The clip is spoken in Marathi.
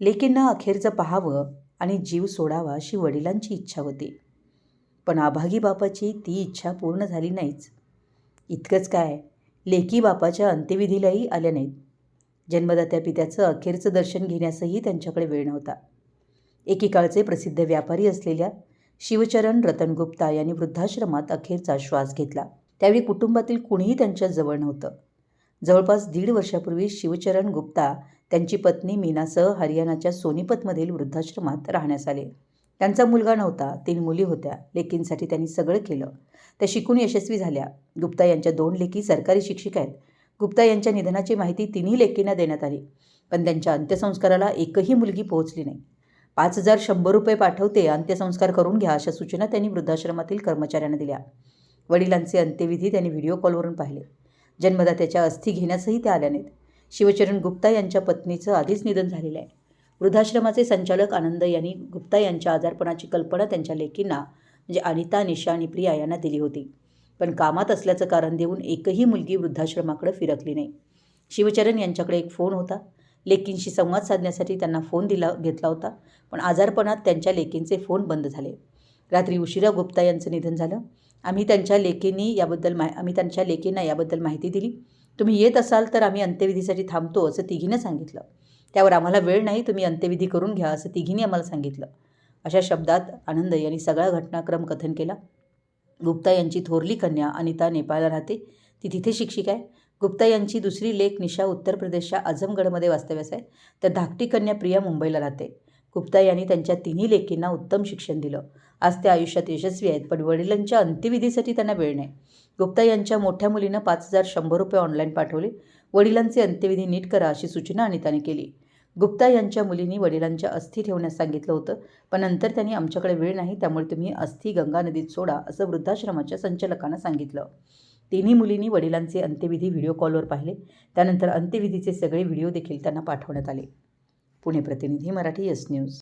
लेकींना अखेरचं पाहावं आणि जीव सोडावा अशी वडिलांची इच्छा होती. पण अभागी बापाची ती इच्छा पूर्ण झाली नाहीच. इतकंच काय, लेकी बापाच्या अंत्यविधीलाही आल्या नाहीत. जन्मदात्या पित्याचं अखेरचं दर्शन घेण्यासही त्यांच्याकडे वेळ नव्हता. एकेकाळचे प्रसिद्ध व्यापारी असलेल्या शिवचरण रतन गुप्ता यांनी वृद्धाश्रमात अखेरचा श्वास घेतला. त्यावेळी कुटुंबातील कुणीही त्यांच्या जवळ नव्हतं. जवळपास 1.5 वर्षापूर्वी शिवचरण गुप्ता त्यांची पत्नी मीनासह हरियाणाच्या सोनीपतमधील वृद्धाश्रमात राहण्यास आले. त्यांचा मुलगा नव्हता, 3 मुली होत्या. लेकींसाठी त्यांनी सगळं केलं. त्या शिकून यशस्वी झाल्या. गुप्ता यांच्या 2 लेकी सरकारी शिक्षिका आहेत. गुप्ता यांच्या निधनाची माहिती तिन्ही लेकींना देण्यात आली, पण त्यांच्या अंत्यसंस्काराला एकही मुलगी पोहोचली नाही. 5,100 रुपये पाठवते, अंत्यसंस्कार करून घ्या, अशा सूचना त्यांनी वृद्धाश्रमातील कर्मचाऱ्यांना दिल्या. वडिलांचे अंत्यविधी त्यांनी व्हिडिओ कॉलवरून पाहिले. जन्मदात्याच्या अस्थी घेण्यासही त्या आल्या नाहीत. शिवचरण गुप्ता यांच्या पत्नीचं आधीच निधन झालेलं आहे. वृद्धाश्रमाचे संचालक आनंद यांनी गुप्ता यांच्या आजारपणाची कल्पना त्यांच्या लेकींना म्हणजे अनिता, निशा आणि प्रिया यांना दिली होती. पण कामात असल्याचं कारण देऊन एकही मुलगी वृद्धाश्रमाकडे फिरकली नाही. शिवचरण यांच्याकडे एक फोन होता. लेकींशी संवाद साधण्यासाठी त्यांना फोन घेतला होता, पण आजारपणात त्यांच्या लेकींचे फोन बंद झाले. रात्री उशिरा गुप्ता यांचं निधन झालं. आम्ही त्यांच्या लेकींना याबद्दल माहिती दिली. तुम्ही येत असाल तर आम्ही अंत्यविधीसाठी थांबतो, असं तिघीनं सांगितलं. त्यावर आम्हाला वेळ नाही, तुम्ही अंत्यविधी करून घ्या, असं तिघींनी आम्हाला सांगितलं. अशा शब्दात आनंद यांनी सगळा घटनाक्रम कथन केला. गुप्ता यांची थोरली कन्या अनिता नेपाळला राहते. ती तिथे शिक्षिका आहे. गुप्ता यांची दुसरी लेक निशा उत्तर प्रदेशच्या आझमगडमध्ये वास्तव्यास आहे, तर धाकटी कन्या प्रिया मुंबईला राहते. गुप्ता यांनी त्यांच्या तिन्ही लेकींना उत्तम शिक्षण दिलं. आज त्या आयुष्यात यशस्वी आहेत, पण वडिलांच्या अंत्यविधीसाठी त्यांना वेळ नाही. गुप्ता यांच्या मोठ्या मुलीनं 5,100 रुपये ऑनलाईन पाठवले. वडिलांचे अंत्यविधी नीट करा, अशी सूचना अनिताने केली. गुप्ता यांच्या मुलींनी वडिलांच्या अस्थी ठेवण्यास सांगितलं होतं, पण नंतर त्यांनी आमच्याकडे वेळ नाही, त्यामुळे तुम्ही अस्थी गंगा नदीत सोडा, असं वृद्धाश्रमाच्या संचालकांना सांगितलं. तिन्ही मुलींनी वडिलांचे अंत्यविधी व्हिडिओ कॉलवर पाहिले. त्यानंतर अंत्यविधीचे सगळे व्हिडिओ देखील त्यांना पाठवण्यात आले. पुणे प्रतिनिधी, मराठी एस न्यूज.